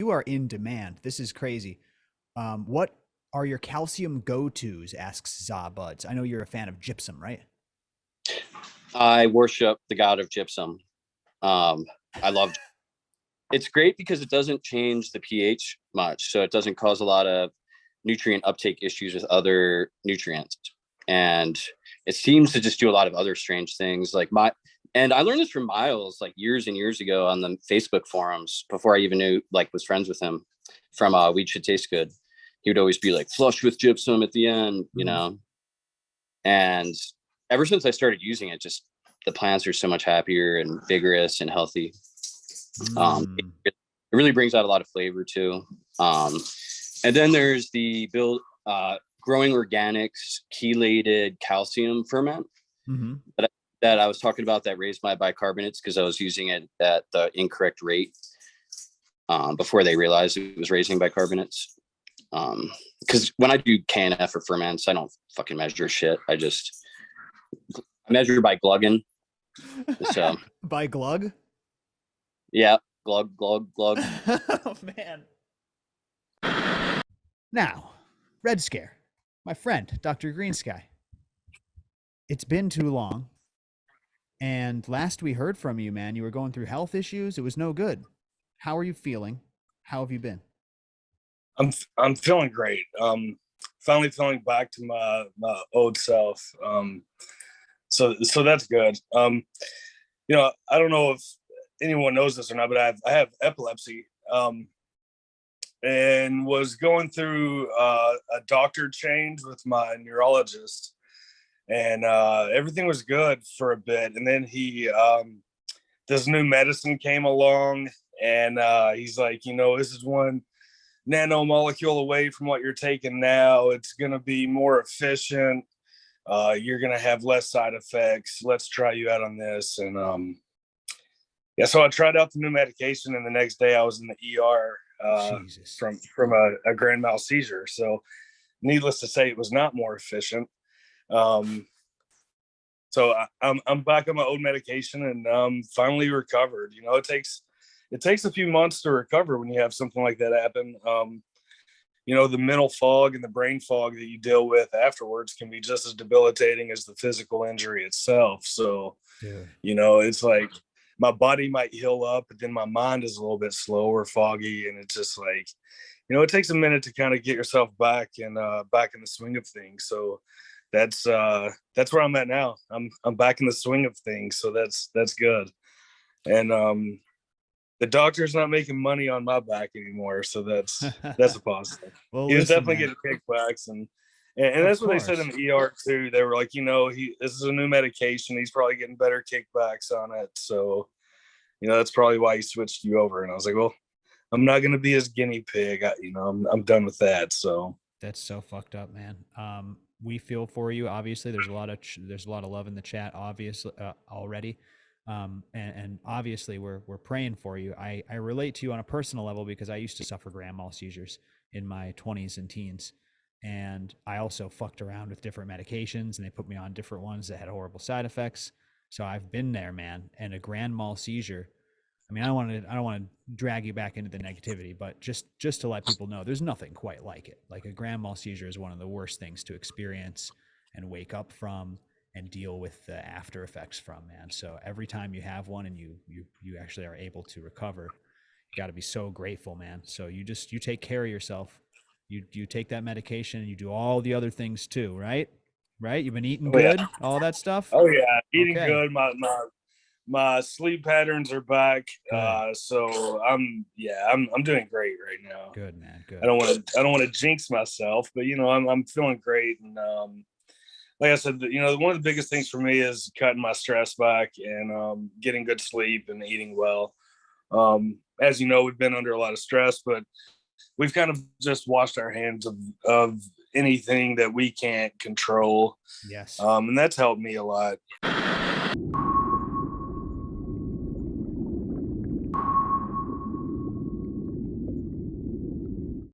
you are in demand. This is crazy. What are your calcium go-tos? Asks Za Buds. I know you're a fan of gypsum, right? I worship the god of gypsum. I love it's great because it doesn't change the pH much, so it doesn't cause a lot of nutrient uptake issues with other nutrients. And it seems to just do a lot of other strange things. And I learned this from Miles like years and years ago on the Facebook forums before I even knew, like, was friends with him from Weed Should Taste Good. He would always be like, flush with gypsum at the end, you know? And ever since I started using it, just the plants are so much happier and vigorous and healthy. It really brings out a lot of flavor too. And then there's the growing organics chelated calcium ferment that I was talking about that raised my bicarbonates because I was using it at the incorrect rate before they realized it was raising bicarbonates. Because when I do KNF or ferments, I don't fucking measure shit. I measure by glugging. So by glug? Yeah, glug. Oh man. Now, Red Scare, my friend, Dr. Grenskye. It's been too long. And last we heard from you, man, you were going through health issues. It was no good. How are you feeling? How have you been? I'm feeling great. Finally feeling back to my old self. So that's good. I don't know if anyone knows this or not, but I have epilepsy. And was going through a doctor change with my neurologist, and everything was good for a bit. And then this new medicine came along, and he's like, this is one nanomolecule away from what you're taking now. It's going to be more efficient. You're going to have less side effects. Let's try you out on this. And so I tried out the new medication, and the next day I was in the ER from a grand mal seizure. So needless to say, it was not more efficient. So I'm back on my old medication and finally recovered. It takes a few months to recover when you have something like that happen. The mental fog and the brain fog that you deal with afterwards can be just as debilitating as the physical injury itself. So, it's like my body might heal up, but then my mind is a little bit slow or foggy. And it's just like, it takes a minute to kind of get yourself back and back in the swing of things. So that's where I'm at now. I'm back in the swing of things. So that's good. And the doctor's not making money on my back anymore. So that's a positive. Well, he was definitely getting kickbacks and that's what they said in the ER too. They were like, this is a new medication. He's probably getting better kickbacks on it. So, that's probably why he switched you over. And I was like, well, I'm not going to be his guinea pig. I'm done with that. So that's so fucked up, man. We feel for you. Obviously there's a lot of love in the chat, obviously, already. And obviously we're praying for you. I relate to you on a personal level because I used to suffer grand mal seizures in my 20s and teens. And I also fucked around with different medications, and they put me on different ones that had horrible side effects. So I've been there, man. And a grand mal seizure, I mean, I don't want to drag you back into the negativity, but just to let people know, there's nothing quite like it. Like a grand mal seizure is one of the worst things to experience and wake up from and deal with the after effects from, man. So every time you have one and you actually are able to recover, you got to be so grateful, man. So you take care of yourself. You take that medication and you do all the other things too, right? Right? You've been eating good, all that stuff. Oh yeah, eating good. My sleep patterns are back. So I'm doing great right now. Good, man. Good. I don't want to jinx myself, but I'm feeling great. And like I said, one of the biggest things for me is cutting my stress back and getting good sleep and eating well. As you know, we've been under a lot of stress, but we've kind of just washed our hands of anything that we can't control. Yes. And that's helped me a lot.